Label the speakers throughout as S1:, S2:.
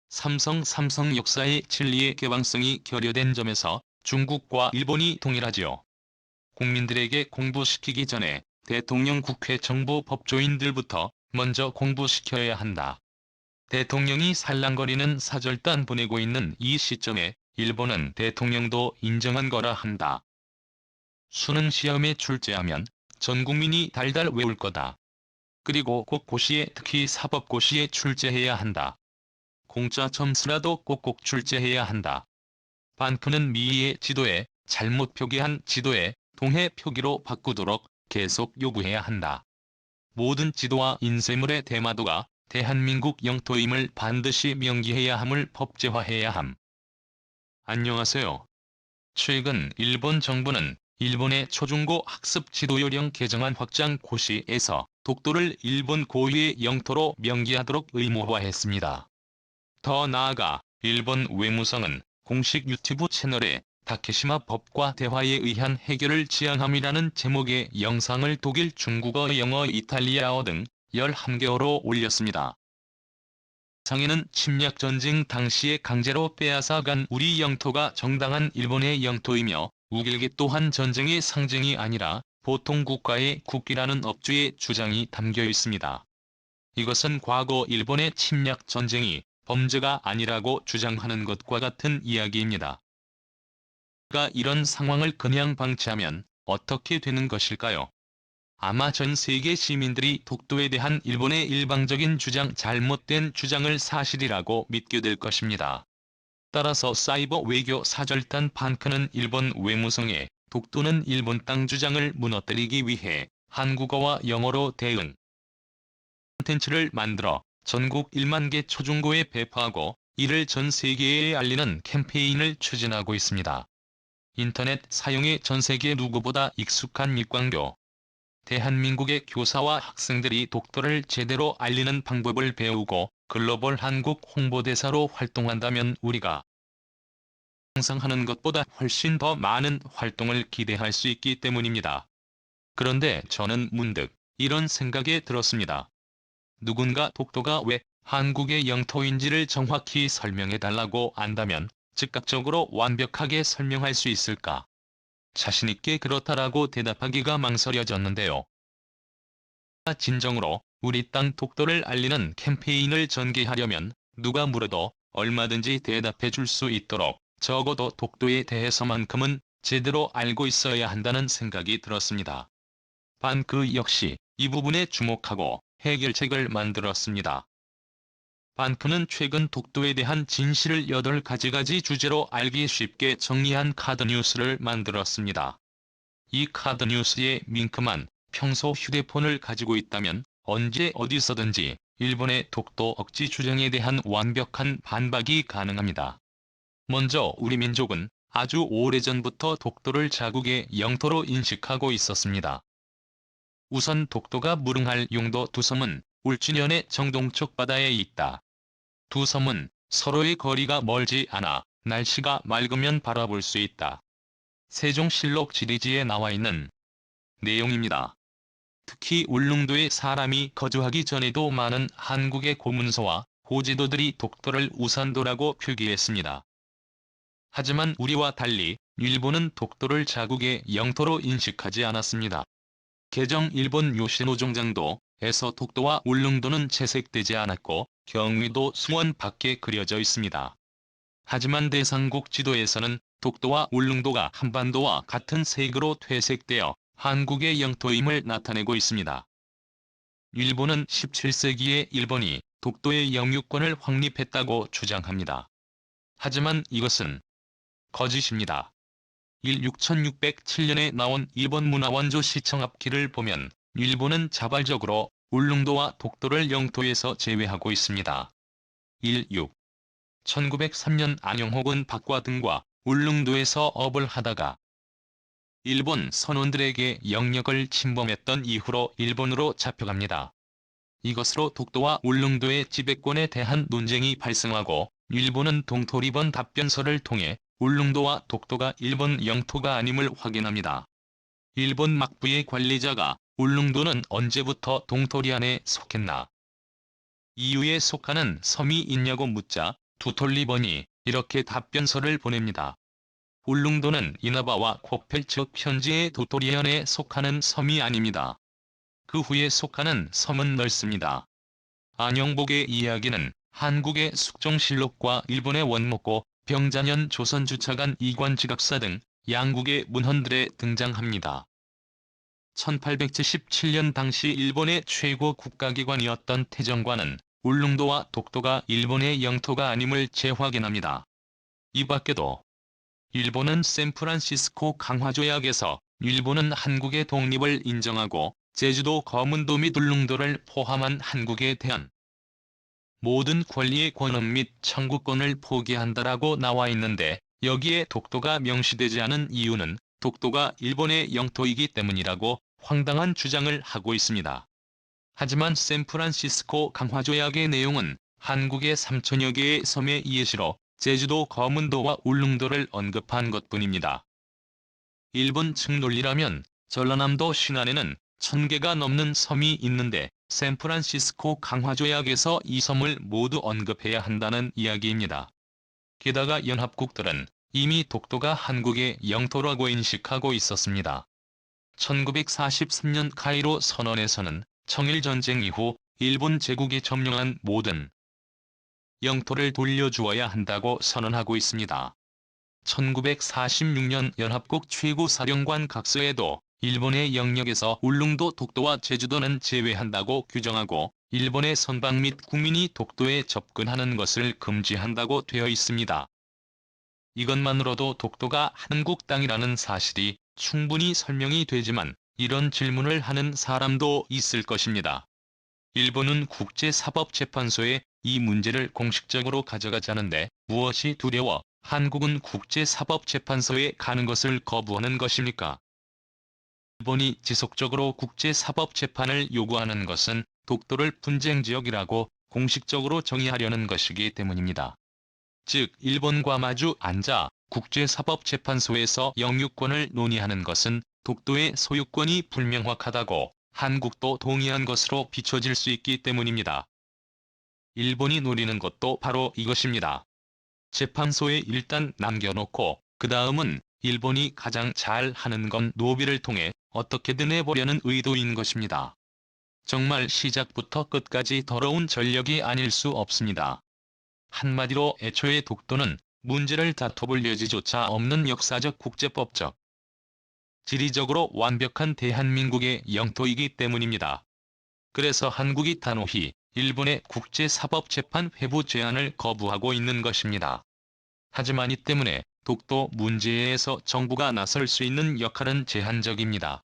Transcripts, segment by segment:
S1: 삼성 역사의 진리의 개방성이 결여된 점에서 중국과 일본이 동일하지요. 국민들에게 공부시키기 전에 대통령, 국회, 정부, 법조인들부터 먼저 공부시켜야 한다. 대통령이 살랑거리는 사절단 보내고 있는 이 시점에 일본은 대통령도 인정한 거라 한다. 수능 시험에 출제하면 전 국민이 달달 외울 거다. 그리고 꼭 고시에, 특히 사법고시에 출제해야 한다. 공짜 점수라도 꼭꼭 출제해야 한다. 반크는 미의 지도에, 잘못 표기한 지도에 동해 표기로 바꾸도록 계속 요구해야 한다. 모든 지도와 인쇄물의 대마도가 대한민국 영토임을 반드시 명기해야 함을 법제화해야 함. 안녕하세요. 최근 일본 정부는 일본의 초중고 학습 지도요령 개정안 확장 고시에서 독도를 일본 고유의 영토로 명기하도록 의무화했습니다. 더 나아가 일본 외무성은 공식 유튜브 채널에 다케시마 법과 대화에 의한 해결을 지향함이라는 제목의 영상을 독일, 중국어, 영어, 이탈리아어 등 11개어로 올렸습니다. 장에는 침략전쟁 당시에 강제로 빼앗아간 우리 영토가 정당한 일본의 영토이며 우길기 또한 전쟁의 상징이 아니라 보통 국가의 국기라는 업주의 주장이 담겨 있습니다. 이것은 과거 일본의 침략전쟁이 범죄가 아니라고 주장하는 것과 같은 이야기입니다. 이런 상황을 그냥 방치하면 어떻게 되는 것일까요? 아마 전 세계 시민들이 독도에 대한 일본의 일방적인 주장, 잘못된 주장을 사실이라고 믿게 될 것입니다. 따라서 사이버 외교 사절단 반크는 일본 외무성에 독도는 일본 땅 주장을 무너뜨리기 위해 한국어와 영어로 대응 콘텐츠를 만들어 전국 1만 개 초중고에 배포하고 이를 전 세계에 알리는 캠페인을 추진하고 있습니다. 인터넷 사용에 전 세계 누구보다 익숙한 일광교. 대한민국의 교사와 학생들이 독도를 제대로 알리는 방법을 배우고 글로벌 한국 홍보대사로 활동한다면 우리가 상상하는 것보다 훨씬 더 많은 활동을 기대할 수 있기 때문입니다. 그런데 저는 문득 이런 생각에 들었습니다. 누군가 독도가 왜 한국의 영토인지를 정확히 설명해달라고 안다면 즉각적으로 완벽하게 설명할 수 있을까? 자신있게 그렇다라고 대답하기가 망설여졌는데요. 진정으로 우리 땅 독도를 알리는 캠페인을 전개하려면 누가 물어도 얼마든지 대답해 줄 수 있도록 적어도 독도에 대해서만큼은 제대로 알고 있어야 한다는 생각이 들었습니다. 반크 역시 이 부분에 주목하고 해결책을 만들었습니다. 반크는 최근 독도에 대한 진실을 8가지 주제로 알기 쉽게 정리한 카드뉴스를 만들었습니다. 이 카드뉴스의 링크만 평소 휴대폰을 가지고 있다면 언제 어디서든지 일본의 독도 억지 주장에 대한 완벽한 반박이 가능합니다. 먼저 우리 민족은 아주 오래전부터 독도를 자국의 영토로 인식하고 있었습니다. 우선 독도가 무릉할 용도 두 섬은 울진현의 정동쪽 바다에 있다. 두 섬은 서로의 거리가 멀지 않아 날씨가 맑으면 바라볼 수 있다. 세종실록 지리지에 나와 있는 내용입니다. 특히 울릉도에 사람이 거주하기 전에도 많은 한국의 고문서와 고지도들이 독도를 우산도라고 표기했습니다. 하지만 우리와 달리 일본은 독도를 자국의 영토로 인식하지 않았습니다. 개정 일본 요시노 종장도 에서 독도와 울릉도는 채색되지 않았고 경위도 수원 밖에 그려져 있습니다. 하지만 대상국 지도에서는 독도와 울릉도가 한반도와 같은 색으로 퇴색되어 한국의 영토임을 나타내고 있습니다. 일본은 17세기에 일본이 독도의 영유권을 확립했다고 주장합니다. 하지만 이것은 거짓입니다. 6607년에 나온 일본 문화원조 시청 앞길을 보면 일본은 자발적으로 울릉도와 독도를 영토에서 제외하고 있습니다. 1903년 안영혹은 박과 등과 울릉도에서 업을 하다가 일본 선원들에게 영역을 침범했던 이후로 일본으로 잡혀갑니다. 이것으로 독도와 울릉도의 지배권에 대한 논쟁이 발생하고 일본은 동토리본 답변서를 통해 울릉도와 독도가 일본 영토가 아님을 확인합니다. 일본 막부의 관리자가 울릉도는 언제부터 동토리 안에 속했나? 이유에 속하는 섬이 있냐고 묻자 두톨리번이 이렇게 답변서를 보냅니다. 울릉도는 이나바와 코펠 즉 현재의 도토리현에 속하는 섬이 아닙니다. 그 후에 속하는 섬은 넓습니다. 안영복의 이야기는 한국의 숙종실록과 일본의 원목고, 병자년 조선주차관 이관지각사 등 양국의 문헌들에 등장합니다. 1877년 당시 일본의 최고 국가기관이었던 태정관은 울릉도와 독도가 일본의 영토가 아님을 재확인합니다. 이 밖에도 일본은 샌프란시스코 강화조약에서 일본은 한국의 독립을 인정하고 제주도 거문도 및 울릉도를 포함한 한국에 대한 모든 권리의 권한 및 청구권을 포기한다라고 나와 있는데, 여기에 독도가 명시되지 않은 이유는 독도가 일본의 영토이기 때문이라고 황당한 주장을 하고 있습니다. 하지만 샌프란시스코 강화조약의 내용은 한국의 3천여 개의 섬의 예시로 제주도 거문도와 울릉도를 언급한 것뿐입니다. 일본 측 논리라면 전라남도 신안에는 1000개가 넘는 섬이 있는데 샌프란시스코 강화조약에서 이 섬을 모두 언급해야 한다는 이야기입니다. 게다가 연합국들은 이미 독도가 한국의 영토라고 인식하고 있었습니다. 1943년 카이로 선언에서는 청일전쟁 이후 일본 제국이 점령한 모든 영토를 돌려주어야 한다고 선언하고 있습니다. 1946년 연합국 최고사령관 각서에도 일본의 영역에서 울릉도, 독도와 제주도는 제외한다고 규정하고 일본의 선박 및 국민이 독도에 접근하는 것을 금지한다고 되어 있습니다. 이것만으로도 독도가 한국 땅이라는 사실이 충분히 설명이 되지만 이런 질문을 하는 사람도 있을 것입니다. 일본은 국제사법재판소에 이 문제를 공식적으로 가져가자는데 무엇이 두려워 한국은 국제사법재판소에 가는 것을 거부하는 것입니까? 일본이 지속적으로 국제사법재판을 요구하는 것은 독도를 분쟁지역이라고 공식적으로 정의하려는 것이기 때문입니다. 즉 일본과 마주 앉아 국제사법재판소에서 영유권을 논의하는 것은 독도의 소유권이 불명확하다고 한국도 동의한 것으로 비춰질 수 있기 때문입니다. 일본이 노리는 것도 바로 이것입니다. 재판소에 일단 남겨놓고 그 다음은 일본이 가장 잘 하는 건 노비를 통해 어떻게든 해보려는 의도인 것입니다. 정말 시작부터 끝까지 더러운 전력이 아닐 수 없습니다. 한마디로 애초에 독도는 문제를 다퉈볼 여지조차 없는 역사적 국제법적 지리적으로 완벽한 대한민국의 영토이기 때문입니다. 그래서 한국이 단호히 일본의 국제사법재판 회부 제안을 거부하고 있는 것입니다. 하지만 이 때문에 독도 문제에서 정부가 나설 수 있는 역할은 제한적입니다.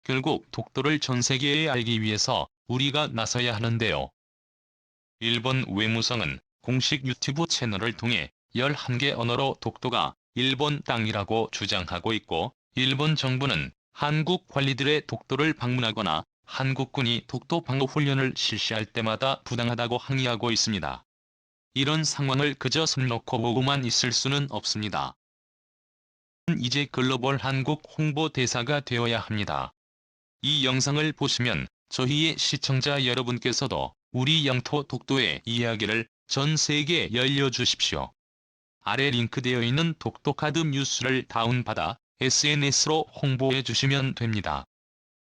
S1: 결국 독도를 전 세계에 알기 위해서 우리가 나서야 하는데요. 일본 외무성은 공식 유튜브 채널을 통해 11개 언어로 독도가 일본 땅이라고 주장하고 있고, 일본 정부는 한국 관리들의 독도를 방문하거나 한국군이 독도 방어 훈련을 실시할 때마다 부당하다고 항의하고 있습니다. 이런 상황을 그저 손 놓고 보고만 있을 수는 없습니다. 이제 글로벌 한국 홍보대사가 되어야 합니다. 이 영상을 보시면 저희의 시청자 여러분께서도 우리 영토 독도의 이야기를 전 세계에 열려주십시오. 아래 링크되어 있는 독도카드 뉴스를 다운받아 SNS로 홍보해 주시면 됩니다.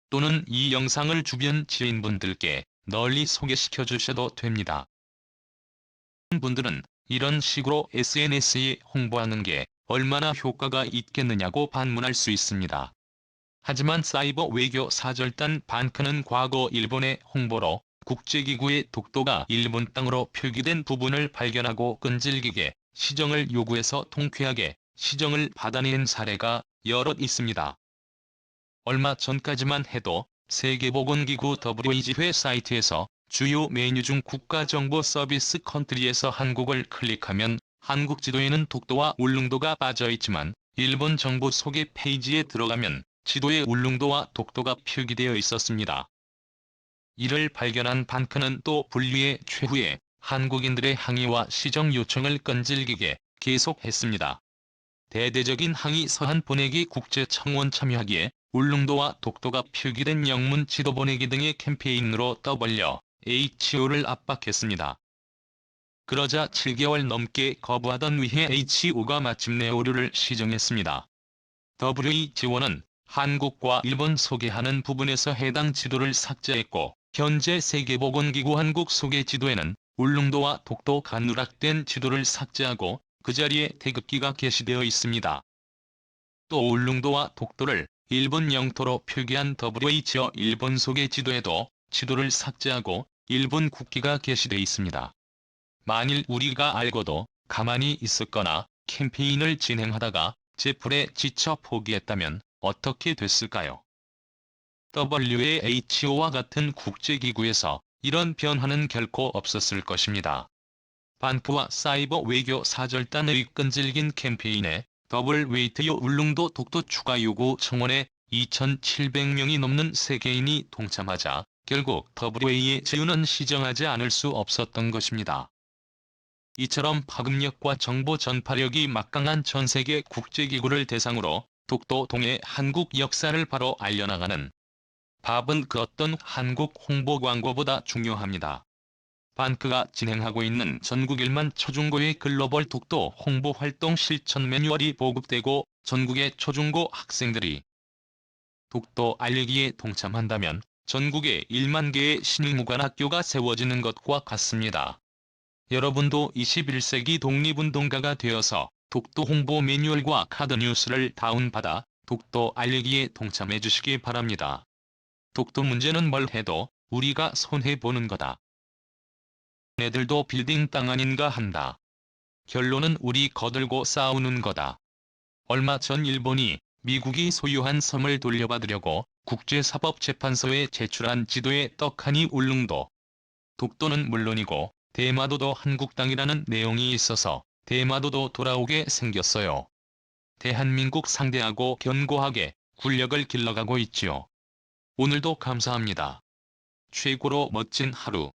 S1: 또는 이 영상을 주변 지인분들께 널리 소개시켜 주셔도 됩니다. 분들은 이런 식으로 SNS에 홍보하는 게 얼마나 효과가 있겠느냐고 반문할 수 있습니다. 하지만 사이버 외교 사절단 반크는 과거 일본의 홍보로 국제기구의 독도가 일본 땅으로 표기된 부분을 발견하고 끈질기게 시정을 요구해서 통쾌하게 시정을 받아낸 사례가 여럿 있습니다. 얼마 전까지만 해도 세계보건기구 WHO회 사이트에서 주요 메뉴 중 국가정보 서비스 컨트리에서 한국을 클릭하면 한국 지도에는 독도와 울릉도가 빠져있지만 일본 정부 소개 페이지에 들어가면 지도에 울릉도와 독도가 표기되어 있었습니다. 이를 발견한 반크는 또 분류의 최후에 한국인들의 항의와 시정 요청을 끈질기게 계속했습니다. 대대적인 항의 서한 보내기, 국제청원 참여하기에 울릉도와 독도가 표기된 영문 지도 보내기 등의 캠페인으로 WHO를 압박했습니다. 그러자 7개월 넘게 거부하던 WHO가 마침내 오류를 시정했습니다. WHO는 한국과 일본 소개하는 부분에서 해당 지도를 삭제했고, 현재 세계보건기구 한국 소개 지도에는 울릉도와 독도가 누락된 지도를 삭제하고 그 자리에 태극기가 게시되어 있습니다. 또 울릉도와 독도를 일본 영토로 표기한 WHO 일본 소개 지도에도 지도를 삭제하고 일본 국기가 게시되어 있습니다. 만일 우리가 알고도 가만히 있었거나 캠페인을 진행하다가 제풀에 지쳐 포기했다면 어떻게 됐을까요? WHO와 같은 국제기구에서 이런 변화는 결코 없었을 것입니다. 반크와 사이버 외교 사절단의 끈질긴 캠페인에 WHO 울릉도 독도 추가 요구 청원에 2,700명이 넘는 세계인이 동참하자 결국 WHO는 시정하지 않을 수 없었던 것입니다. 이처럼 파급력과 정보 전파력이 막강한 전세계 국제기구를 대상으로 독도 동해 한국 역사를 바로 알려나가는 밥은 그 어떤 한국 홍보 광고보다 중요합니다. 반크가 진행하고 있는 전국 1만 초중고의 글로벌 독도 홍보 활동 실천 매뉴얼이 보급되고 전국의 초중고 학생들이 독도 알리기에 동참한다면 전국에 1만 개의 신일무관학교가 세워지는 것과 같습니다. 여러분도 21세기 독립운동가가 되어서 독도 홍보 매뉴얼과 카드 뉴스를 다운받아 독도 알리기에 동참해 주시기 바랍니다. 독도 문제는 뭘 해도 우리가 손해보는 거다. 애들도 빌딩 땅 아닌가 한다. 결론은 우리 거들고 싸우는 거다. 얼마 전 일본이 미국이 소유한 섬을 돌려받으려고 국제사법재판소에 제출한 지도에 떡하니 울릉도, 독도는 물론이고 대마도도 한국 땅이라는 내용이 있어서 대마도도 돌아오게 생겼어요. 대한민국 상대하고 견고하게 군력을 길러가고 있지요. 오늘도 감사합니다. 최고로 멋진 하루.